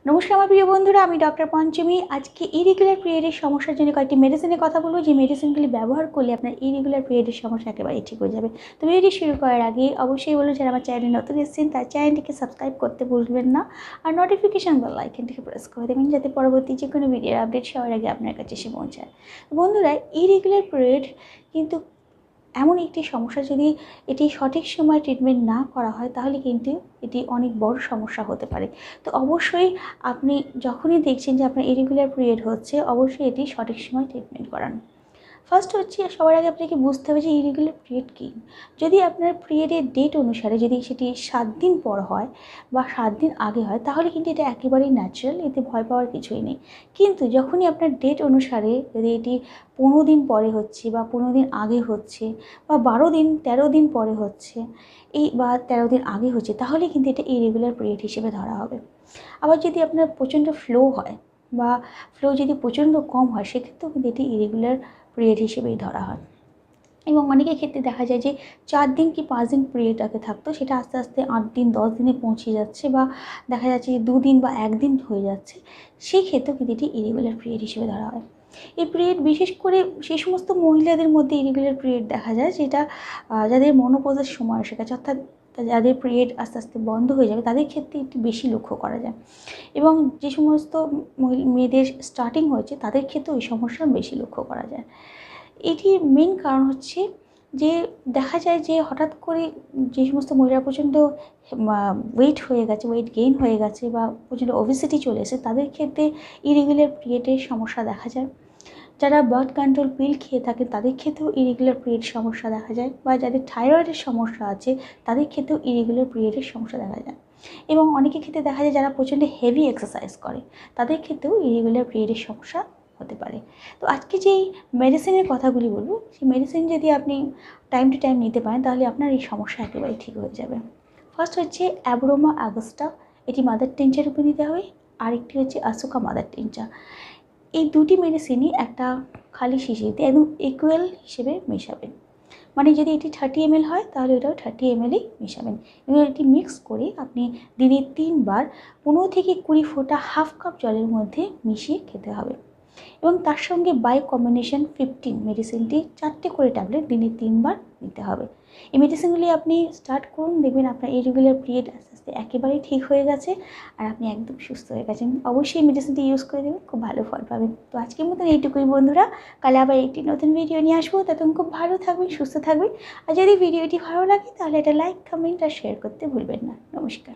নমস্কার আমার প্রিয় বন্ধুরা, আমি ডক্টর পঞ্চমী। আজকে ইরেগুলার পিরিয়ডের সমস্যার জন্য কয়েকটি মেডিসিনের কথা বলবো, যে মেডিসিনগুলি ব্যবহার করলে আপনার ইরেগুলার পিরিয়ডের সমস্যা একেবারেই ঠিক হয়ে যাবে। তো ভিডিওটি শুরু করার আগে অবশ্যই বলুন, যারা আমার চ্যানেলে নতুন এসেছেন তার চ্যানেলটিকে সাবস্ক্রাইব করতে ভুলবেন না, আর নোটিফিকেশান বেল আইকনটিকে প্রেস করে দেবেন, যাতে পরবর্তী যে কোনো ভিডিওর আপডেট সবার আগে আপনার কাছে এসে পৌঁছায়। বন্ধুরা, ইরেগুলার পিরিয়ড কিন্তু এমন একটি সমস্যা, যদি এটি সঠিক সময়ে ট্রিটমেন্ট না করা হয় তাহলে কিন্তু এটি অনেক বড় সমস্যা হতে পারে। তো অবশ্যই আপনি যখনই দেখছেন যে আপনার ইরেগুলার পিরিয়ড হচ্ছে, অবশ্যই এটি সঠিক সময় ট্রিটমেন্ট করান। ফার্স্ট হচ্ছে, সবার আগে আপনাকে বুঝতে হবে যে ইরেগুলার পিরিয়ড কী। যদি আপনার পিরিয়ডের ডেট অনুসারে যদি সেটি 7 দিন পর হয় বা 7 দিন আগে হয়, তাহলে কিন্তু এটা একেবারেই ন্যাচারাল, এতে ভয় পাওয়ার কিছুই নেই। কিন্তু যখনই আপনার ডেট অনুসারে যদি এটি 15 দিন পরে হচ্ছে বা 15 দিন আগে হচ্ছে বা 12 দিন 13 দিন পরে হচ্ছে, বা 13 দিন আগে হচ্ছে, তাহলে কিন্তু এটা ইরেগুলার পিরিয়ড হিসেবে ধরা হবে। আবার যদি আপনার প্রচণ্ড ফ্লো হয় বা ফ্লো যদি প্রচণ্ড কম হয়, সেক্ষেত্রেও কিন্তু এটি ইরেগুলার পিরিয়ড হিসেবেই ধরা হয়। এবং অনেকের ক্ষেত্রে দেখা যায় যে 4 দিন কি 5 দিন পিরিয়ড আগে থাকতো, সেটা আস্তে আস্তে 8 দিন 10 দিনে পৌঁছে যাচ্ছে, বা দেখা যাচ্ছে যে 2 দিন বা 1 দিন হয়ে যাচ্ছে। সেই ক্ষেত্রেও কিন্তু এটি ইরেগুলার পিরিয়ড হিসেবে ধরা হয়। এই পিরিয়ড বিশেষ করে সেই সমস্ত মহিলাদের মধ্যে ইরেগুলার পিরিয়ড দেখা যায়, যেটা যাদের মেনোপজের সময় এসে গেছে, অর্থাৎ যাদের পিরিয়ড আস্তে আস্তে বন্ধ হয়ে যাবে, তাদের ক্ষেত্রে একটু বেশি লক্ষ্য করা যায়। এবং যে সমস্ত মেয়েদের স্টার্টিং হয়েছে, তাদের ক্ষেত্রেও এই সমস্যা বেশি লক্ষ্য করা যায়। এটির মেন কারণ হচ্ছে যে দেখা যায় যে হঠাৎ করে যে সমস্ত মহিলারা প্রচণ্ড ওয়েট হয়ে গেছে, ওয়েট গেইন হয়ে গেছে, বা প্রচণ্ড ওবেসিটি চলে এসেছে, তাদের ক্ষেত্রে ইরেগুলার পিরিয়ডের সমস্যা দেখা যায়। যারা বার্থ কন্ট্রোল পিল খেয়ে থাকেন, তাদের ক্ষেত্রেও ইরেগুলার পিরিয়ড সমস্যা দেখা যায়, বা যাদের থাইরয়েডের সমস্যা আছে, তাদের ক্ষেত্রেও ইরেগুলার পিরিয়ডের সমস্যা দেখা যায়। এবং অনেকের ক্ষেত্রে দেখা যায় যারা প্রচণ্ড হেভি এক্সারসাইজ করে, তাদের ক্ষেত্রেও ইরেগুলার পিরিয়ডের সমস্যা হতে পারে। তো আজকে যেই মেডিসিনের কথাগুলি বলবো, সেই মেডিসিন যদি আপনি টাইম টু টাইম নিতে পারেন, তাহলে আপনার এই সমস্যা একেবারেই ঠিক হয়ে যাবে। ফার্স্ট হচ্ছে অ্যাব্রোমা আগস্টা, এটি মাদার টিনচার রূপে নিতে হবে। আরেকটি হচ্ছে আসুকা মাদার টিনচার। এই দুটি মেডিসিনই একটা খালি শিশিতে একদম ইকুয়াল হিসেবে মেশাবেন। মানে যদি এটি 30 ml হয়, তাহলে ওটাও 30 ml-ই মেশাবেন। এবং এটি মিক্স করে আপনি দিনে 3 বার 15 থেকে 20 ফোঁটা হাফ কাপ জলের মধ্যে মিশিয়ে খেতে হবে। এবং তার সঙ্গে বাই কম্বিনেশন 15 মেডিসিনটি 4টে করে ট্যাবলেট দিনে 3 বার নিতে হবে। এই মেডিসিনগুলি আপনি স্টার্ট করুন, দেখবেন আপনার ইরেগুলার পিরিয়ড আস্তে আস্তে একেবারেই ঠিক হয়ে গেছে, আর আপনি একদম সুস্থ হয়ে গেছেন। অবশ্যই এই মেডিসিনটি ইউজ করে দেবেন, খুব ভালো ফল পাবেন। তো আজকের মতন এইটুকুই বন্ধুরা, কাল আবার একটি নতুন ভিডিও নিয়ে আসবো। ততক্ষণ খুব ভালো থাকবেন, সুস্থ থাকবেন। আর যদি ভিডিওটি ভালো লাগে, তাহলে এটা লাইক, কমেন্ট আর শেয়ার করতে ভুলবেন না। নমস্কার।